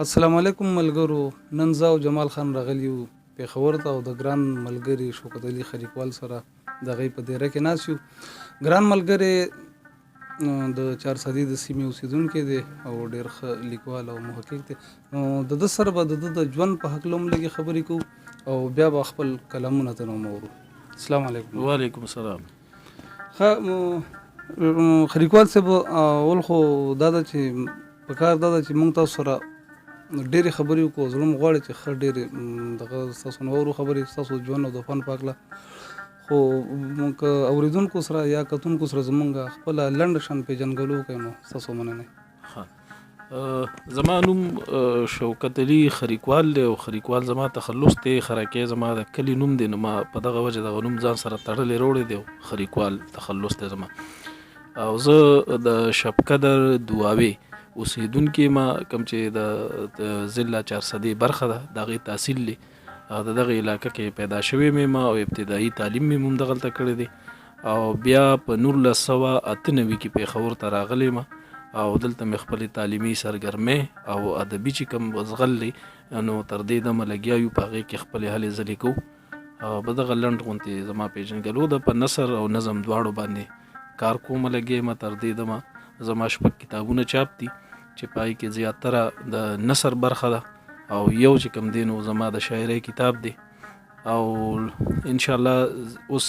السلام علیکم ملګرو. نن زه او جمال خان راغلی یو پېښور ته او د ګران ملګري شوکت علي خلیقوال سره د هغې په دیره کې ناست یو. ګران ملګری د چارسدي د سیمې اوسېدونکی دی او ډېر ښه لیکوال او محقق دی. نو د ده سره به د ده د ژوند په هکله هم لږې خبرې کوو او بیا به خپل کلامونه ترې هم اورو. السلام علیکم. وعلیکم السلام. ښه خلیقوال صاحب، اول خو دا ده چې په کار دا ده چې موږ تاسو سره ډېرې خبرې وکړو. زړه مو غواړي چې ښه ډېرې دغه ستاسو نه واورو خبرې ستاسو ژوند او د فن په هکله. خو که اورېدونکو سره یا کتونکو سره زمونږ خپله لنډه شان پېژندګلو وکړئ نو ستاسو مننه. زما نوم شوکت علي خلیقوال دی او خلیقوال زما تخلص دی. خرکې زما د کلي نوم دی، نو ما په دغه وجه دغه نوم ځان سره تړلی روړی دی او خلیقوال تخلص دی زما. او زه د شبقدر دواوې اوسېدونکی ما، کوم چې د ضلع چارسدي برخه ده د هغې تحصیل دی د دغه علاقه کې پیدا شوی مې ما او ابتدایي تعلیم مې هم دغلته کړی دی. او بیا په 1998 کې پېښور ته راغلی ما او دلته مې خپلې تعلیمي سرګرمۍ او ادبي چې کوم وزغل دی نو تر دې دمه لګیا یو، په هغې کې خپلې هلې ځلې کوو. او په دغه لنډ غوندې زما پېژندګلو ده. په نثر او نظم دواړو باندې کار کوم لګیا یم. تر دې دمه زما 6 کتابونه چاپ دي چې پای کې زیاتره د نثر برخه ده او یو چې کوم دی نو زما د شاعرۍ کتاب دی. او انشاءالله اوس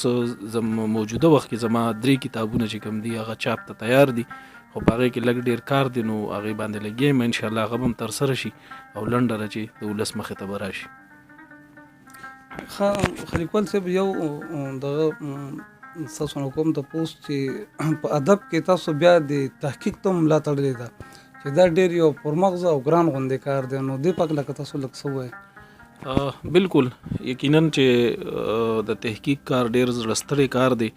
موجوده وخت کې زما 3 کتابونه چې کوم دي هغه چاپ ته تیار دي، خو په هغې کې لږ ډېر کار دی نو هغې باندې لګیا یم. انشاءالله هغه به هم ترسره شي او لنډه ده چې د ولس مخې ته به راشي. ښه خلیقوال صاحب، یو دغه ستاسو نه کوم تپوس چې په ادب کې تاسو بیا د تحقیق ته ملا تړلې ده چې دا ډېر یو پرمغزه او ګران غوندې کار دی، نو دې په هکله که تاسو لږ څه ووایئ. بالکل یقینا چې د تحقیق کار ډېر زړه ستړی کار دی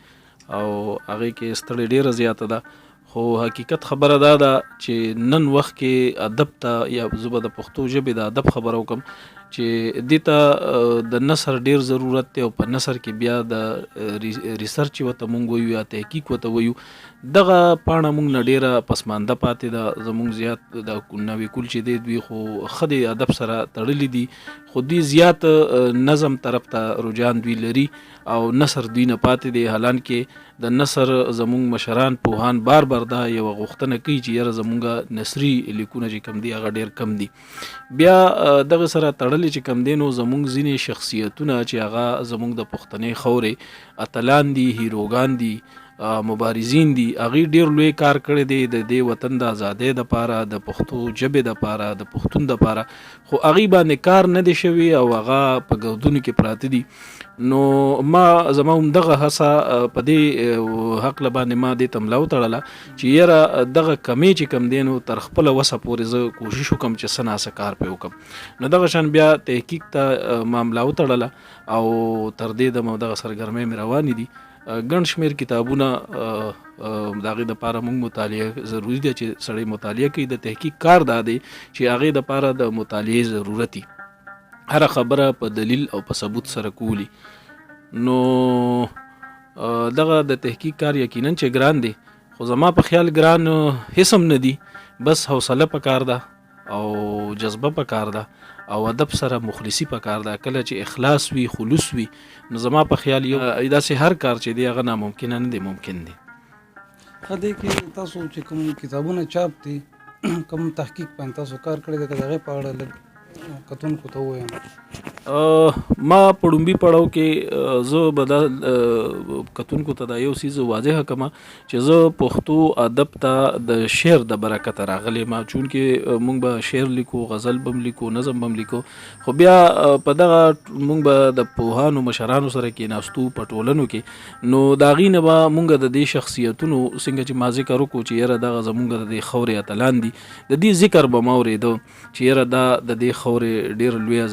او هغې کې ستړی ډېره زیاته ده. خو حقیقت خبره دا ده چې نن وخت کې ادب ته یا زه به د پښتو ژبې د ادب خبره وکړم چې دې ته د نثر ډېر ضرورت دی او په نثر کې بیا د ریسرچ ورته مونږ وایو یا تحقیق ورته وایو، دغه پاڼه مونږ نه ډېره پسمانده پاتې ده. زمونږ زیات د نوې کول چې دی دوی خو ښه د ادب سره تړلي دي، خو دوی زیات نظم طرف ته رجحان دوی لري او نثر دوی نه پاتې دی. حالانکې د نثر زمونږ مشران پوهان بار بار دا یوه غوښتنه کوي چې یاره زمونږ نثري لیکونه چې کم دي هغه ډېر کم دي. بیا دغه سره تړلي چې کم دی نو زمونږ ځینې شخصیتونه چې هغه زمونږ د پښتنې خاورې اتلان دي، هیروګان دي، مبارزین دي، هغې ډېر لوی کار کړی دی د دې وطن د ازادۍ دپاره، د پښتو ژبې دپاره، د پښتون دپاره، خو هغې باندې کار نه دی شوي او هغه په ګودونو کې پراته دي. نو زما همدغه هڅه په دې هکله باندې ما دې ته ملا وتړله چې یاره دغه کمې چې کم دی نو تر خپله وسه پورې زه کوشش وکړم چې څه ناسه کار پرې وکړم. نو دغه شان بیا تحقیق ته ما ملا وتړله او تر دې دمه دغه سرګرمۍ مې روانې دي. ګڼ شمېر کتابونه د هغې دپاره موږ مطالعه ضروري ده چې سړی مطالعه کوي. د تحقیق کار دا دی چې هغې دپاره د مطالعې ضرورت وي، هره خبره په دلیل او په ثبوت سره کولی. نو دغه د تحقیق کار یقینا چې ګران دی، خو زما په خیال ګران هیڅ هم نه دی، بس حوصله پکار ده او جذبه پکار ده او ادب سره مخلصي پکار ده. کله چې اخلاص وي، خلوص وي، نو زما په خیال یو داسې هر کار چې دی هغه ناممکنه نه دی، ممکن دی. ښه دی کې تاسو چې کوم کتابونه چاپ دي، کوم تحقیق باندې تاسو کار کړی دی، که د هغې په اړه لږ کتونکو ته ووایم. ما په ړومبي پړاو کې زه به دا کتونکو ته دا یو څیز واضحه کړم چې زه پښتو ادب ته د شعر د برکته راغلی ما، چونکې مونږ به شعر لیکو، غزل به هم لیکو، نظم به هم لیکو، خو بیا په دغه مونږ به د پوهانو مشرانو سره کېناستو په ټولنو کې، نو د هغې نه به مونږ د دې شخصیتونو څنګه چې ما ذکر وکړو چې یاره دغه زمونږ د دې خاورې اتلان دي، د دې ذکر به ما اورېده چې یاره دا د دې خاورې ډېره لویه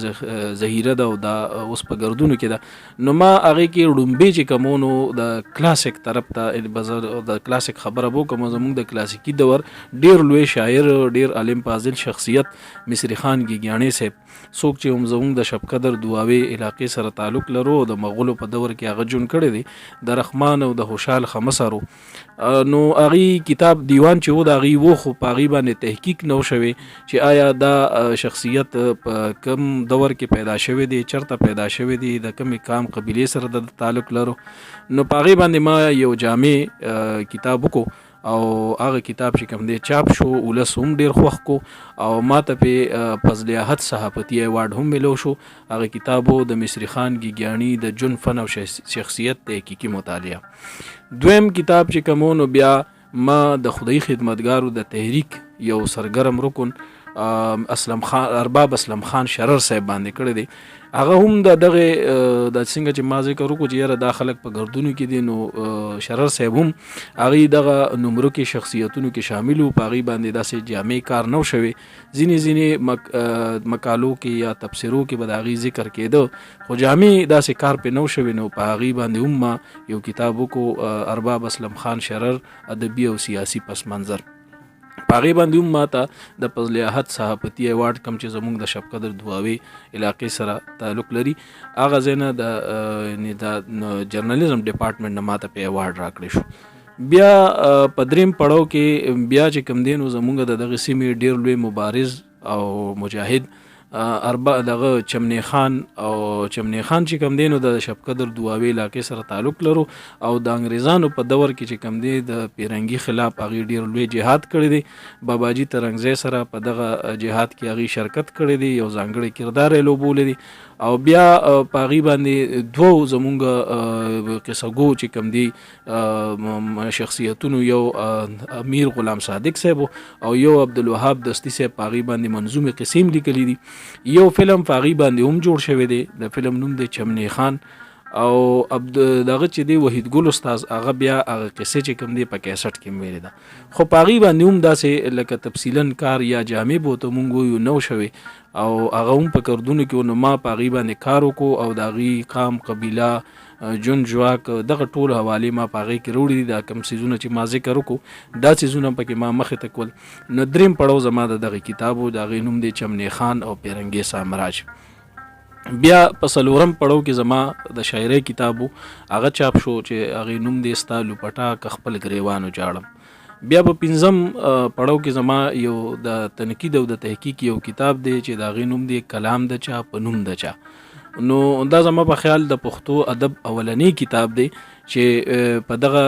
ذخیره ذخیره ده او دا اوس په ګردونو کې ده. نو ما هغې کې ړومبې چې کومونو د کلاسیک طرف ته د کلاسیک خبره به وکړم. زموږ د کلاسیکي دور ډېر لوی شاعر ډېر عالم فاضل شخصیت مصری خان ګیګیاڼی صاحب څوک چې هم زموږ د شب قدر دوابې علاقې سره تعلق لرو او د مغولو په دور کې هغه ژوند کړی دی د رحمان او د خوشحال خمسارو. نو هغې کتاب دیوان چې و د هغې و خو په هغې باندې تحقیق نه و شوی چې آیا دا شخصیت په کم دور کې پیدا شوی دی چرته پیدا شوی دی د کمې کام قبیلې سره د تعلق لرو. نو په هغې باندې ما یو جامع کتاب وکړو او هغه کتاب چې کوم دی چاپ شو ولس هم ډېر خوښ کو او ما ته پې فضل احد صحافتي ایوارډ هم ملو شو. هغه کتابو د مصری خان ګیګیاڼي د ژوند فن او شخصیت تحقیقي مطالعه. دویم کتاب چې کومونو بیا ما د خدای خدمتګارو د تحریک یو سرګرم رکن اسلم خان ارباب اسلم خان شرر صاحب باندې کړی دی. هغه هم د دغه د څنګه چې ما ذکر وکړو چې یاره دا خلک په ګردونو کې دي نو شرر صاحب هم هغې دغه نمرو کې شخصیتونو کې شامل وو. په هغې باندې داسې جامع کار نه و شوی. ځینې مقالو کې یا تبصرو کې به د هغې ذکر کېده خو جامع داسې کار پې نه و شوی. نو په هغې باندې هم ما یو کتاب وکړو ارباب اسلم خان شرر ادبي او سیاسي پس منظر. په هغې باندې هم ما ته د فضل احد صحافتي ایوارډ کوم چې زموږ د شب قدر دوابې علاقې سره تعلق لري هغه ځای نه د جرنالیزم ډپارټمنټ نه ما ته په ایوارډ راکړی شو. بیا په دریم پړاو کې بیا چې کوم دی نو زموږ د دغه سیمې ډېر لوی مبارز او مجاهد دغه چمنی خان او چمنی خان چې کوم دی نو د شب قدر دوابې علاقې سره تعلق لرو او د انګریزانو په دور کې چې کوم دی د پیرنګي خلاف هغې ډېر لوی جهاد کړی دی. باباجي ترنګزی سره په دغه جهاد کې هغې شرکت کړی دی یو ځانګړی کردار یې لوبولی دی. او بیا په هغې باندې دوو زمونږ قصه ګو چې کوم دی شخصیتونو یو امیر غلام صادق صاحب او یو عبدالوهاب دستی صاحب په هغې باندې منظومې قصې هم لیکلي دي. یو فلم په هغې باندې هم جوړ شوی دی د فلم نوم دی چمنی خان او دغه چې دی وحید ګل استاذ هغه بیا هغه قصې چې کوم دی په کیسټ کې ویلې ده خو په هغې باندې هم داسې لکه تفصیلا کار یا جامع بوته مونږ ویو نه و شوی او هغه هم په کردونو کې نو ما په هغې باندې کار وکړو او د هغې قام قبیله جون جواک دغه ټول حوالې ما په هغې کې راوړي دي. دا کوم څیزونه چې ما ذکر وکړو دا څیزونه پکې ما مخې ته کول. نو دریم پړاو زما د دغه کتاب و د هغې نوم دی چمنی خان او پیرنګي سامراج. بیا په څلورم پړاو کې زما د شاعرۍ کتاب و هغه چاپ شو چې هغې نوم دی ستا لوپټا که خپل ګریوان وجاړم. بیا په پنځم پړاو کې زما یو د تنقید او د تحقیق یو کتاب دی چې د هغې نوم دی کلام د چا په نوم د چا. نو دا زما په خیال د پښتو ادب اولنی کتاب دی چې په دغه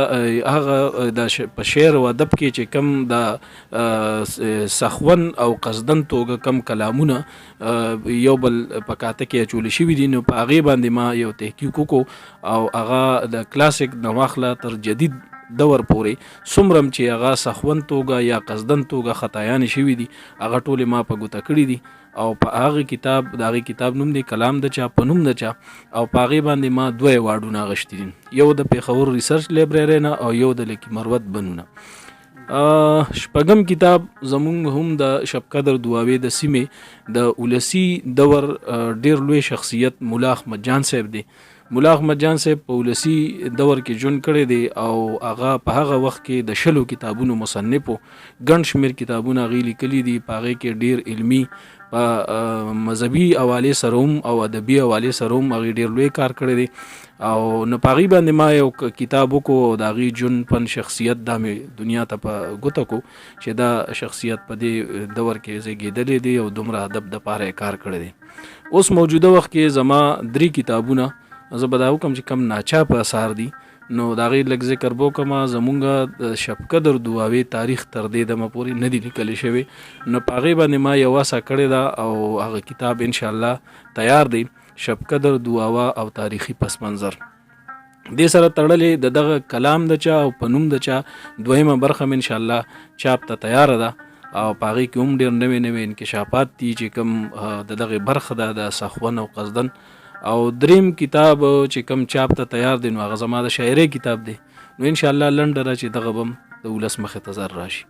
هغه د په شعر او ادب کې چې کم د سخون او قصدن توګه کم کلامونه یو بل په کاته کې اچول شوي دي نو په هغې باندې ما یو تحقیق وکړو او هغه د کلاسیک نه واخله تر جدید دور پورې څومره چې هغه سخون توګه یا قصدن توګه خطایانې شوي دي هغه ټولې ما په ګوته کړي دي او په هغه کتاب د هغې کتاب نوم دی کلام د چا په نوم د چا او په هغې باندې ما 2 ایوارډونه اخیستي دي یو د پېښور ریسرچ لایبررۍ نه او یو د لکي مروت بنونه. شپږم کتاب زمونږ هم د شب قدر دوابې د سیمې د ولسي دور ډېر لوی شخصیت ملا احمد جان صاحب دی. ملا احمد جان صاحب په ولسي دور کې ژوند کړی دی او هغه په هغه وخت کې د 60 کتابونو مصنف و ګڼ شمېر کتابونه هغې لیکلي دي په هغې کې ډېر علمي په مذهبي حوالې سره هم او ادبي حوالې سره هم هغې ډېر لوی کار کړی دی او نو په هغې باندې ما یو کتاب وکړو او د هغې ژوند پن شخصیت دا مې دنیا ته په ګوته کو چې دا شخصیت په دې دور کې زیږېدلی دی او دومره ادب دپاره یې کار کړی دی. اوس موجوده وخت کې زما 3 کتابونه زه به دا وکړم چې کم ناچاپه اثار دي نو د هغې لږ ذکر به وکړم. زمونږ د شب قدر دوابې تاریخ تر دې دمه پورې نه دي لیکلی شوی نو په هغې باندې ما یو هڅه کړې ده او هغه کتاب انشاءالله تیار دی شب قدر دواوه او تاریخي پس منظر. دې سره تړلې د دغه کلام د چا او په نوم د چا 2مه برخه م انشاءالله چاپ ته تیاره ده او په هغې کې هم ډېر نوې نوې انکشافات دي چې کوم د دغې برخه ده د سخون او قصدن او 3م کتاب چې کوم چاپ ته تیار دی نو هغه زما د شاعرۍ کتاب دی نو انشاءالله لنډه را چې دغه بم د ولس مخې ته زر راشي.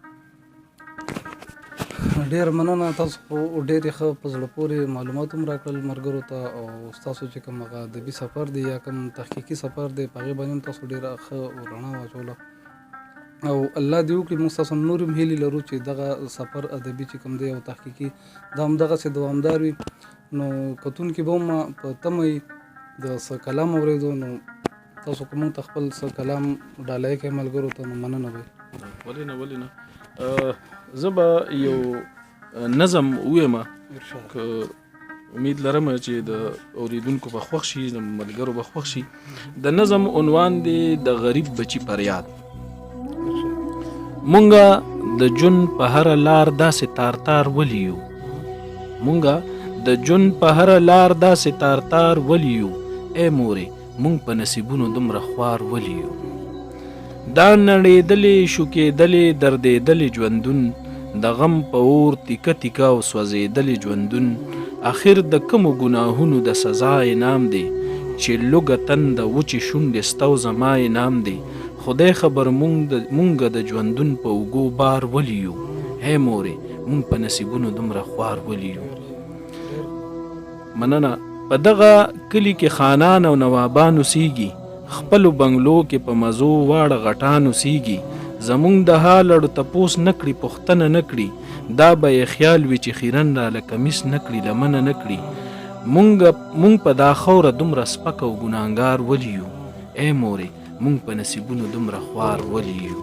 ډېر مننه. تاسو خو ډېرې ښه په زړه پورې معلومات هم راکړل ملګرو ته، او ستاسو چې کوم هغه ادبي سفر دی یا کوم تحقیقي سفر دی په هغې باندې هم تاسو ډېره ښه رڼا واچوله، او الله دې وکړي موږ تاسو نور هم هیلې لرو چې دغه سفر ادبي چې کوم دی او تحقیقي دا همدغسې دوامدار وي. نو کتونکي به هم په تمه وي د څه کلام اورېدو، نو تاسو که موږ ته خپل څه کلام ډالۍ کړئ ملګرو ته، نو مننه به وي. ولې نه زه به یو نظم ووایم، که امید لرم چې د اوریدونکو به خوښ شي، د ملګرو به خوښ شي. د نظم عنوان دی د غریب بچي پر یاد. مونږه د جون په هر لار داسې تار ولیو، مونږه د جون په هر لار داسې تار ولیو، اے مورې مونږ په نصیبونو دومره خوار ولیو. دا نړېدلې شوکېدلې دردېدلې ژوندون، د غم په اور تیکه تیکه او سوځېدلې ژوندون، اخر د کومو ګناهونو د سزا انعام دی، چې لوږه تنده وچې شونډې ستا او زما انعام دی. خدای خبر مونږ د ژوندون په اوږو بار ولیو، هی مورې مونږ په نصیبونو دومره خوار ولیو. مننه. په دغه کلي کې خانان او نوابان اوسیږي، خپلو بنګلو کې په مزو واړه غټان اوسیږي. زمونږ د حال اړو تپوس نه کړي، پوښتنه نه کړي، دا به یې خیال وي چې خیرن راله کمیس نه کړي، لمنه نه کړي. مونږ په دا خوره دومره سپک او ګناهګار ولیو، ای مورې مونږ په نصیبونو دومره خوار ولیو.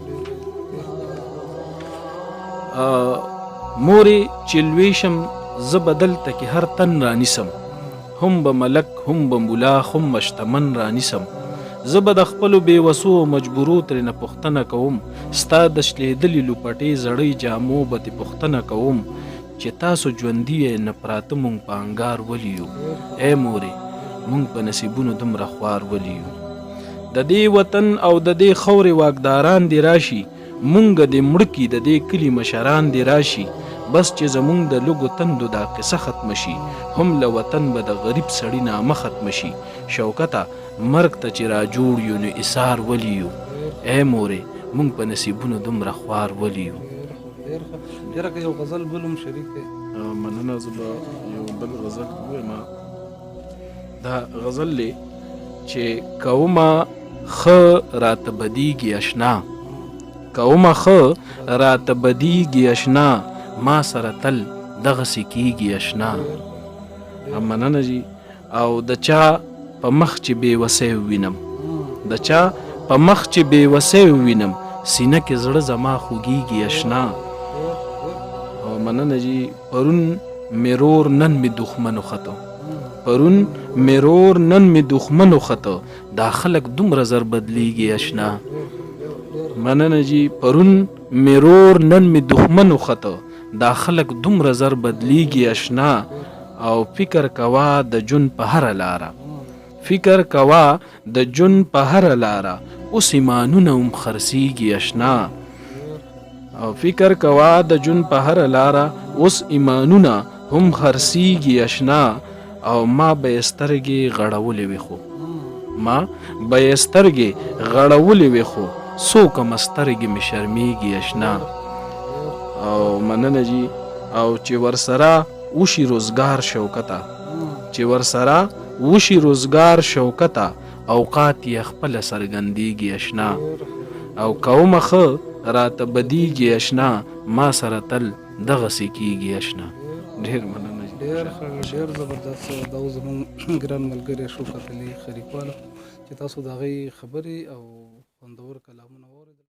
مورې چې لوی شم زه به دلته کې هر تن رانیسم، هم به ملک هم به ملا هم به شتمن رانیسم. زه به د خپلو بېوسو او مجبورو ترېنه پوښتنه کوم، ستا د شلېدلې لوپټې زړې جامو به ترې پوښتنه کوم، چې تاسو ژوندي یې نه پراته مونږ په انګار ولیو، ای مورې مونږ په نصیبونو دومره خوار ولیو. د دې وطن او د دې خورې واکداران دې راشي، مونږ دې مړه کي د دې کلي مشران دې راشي، بس چې زمونږ د لږو تندو دا قصه ختمه شي، هم له وطن به د غریب سړي نامه ختمه شي. شوکته مرګ ته چې را جوړ یو نو ایثار ولیو، ای مورې مونږ په نصیبونو دومره خوار ولیو. ډېره که یو غزل بل هم شریک دی. مننه. زه به یو بل غزل ووایم. دا غزل دی چې کومه ښه راته بدیږي اشنا، کومه ښه راته بدیږي اشنا، ما سره تل دغسې کیږي اشنا. مننه جی. او د چا په مخ چې بې وسی وینم، د چا په مخ چې بې وسی وینم، سینه کې زړه زما خوږیږي اشنا. او مننه جی. پرون مرور نن می دښمنو خطو، پرون مرور نن می دښمنو خطو، دا خلک دومره زر بدلیږي اشنا. مننه جی. پرون مرور نن می دښمنو خطو، دا خلک دومره زر بدلیږي اشنا. او فکر کوا د جون په هر لاره، فکر کوا د جون په هر لاره، اوس ایمانونه هم خرڅیږي اشنا. او فکر کوا د جون په هر لاره، اوس ایمانونه هم خرڅیږي اشنا. او ما به یې سترګې غړولې وي خو، ما به یې سترګې غړولې وي خو، څو کمه سترګې مې شرمېږي اشنا. او مننه جی. او چې ورسره وشي روزګار شوکته، چې ورسره وشي روزګار شوکته، اوقات یې خپله څرګندېږي اشنا. او کومه ښه راته بدیږي اشنا، ما سره تل دغسې کیږي اشنا. ډېر مننه. ډېر زبردست. دا اوس زموږ ګران ملګری شوکت علي خریکواله چې تاسو د هغې خبرې او خوندور کلامونه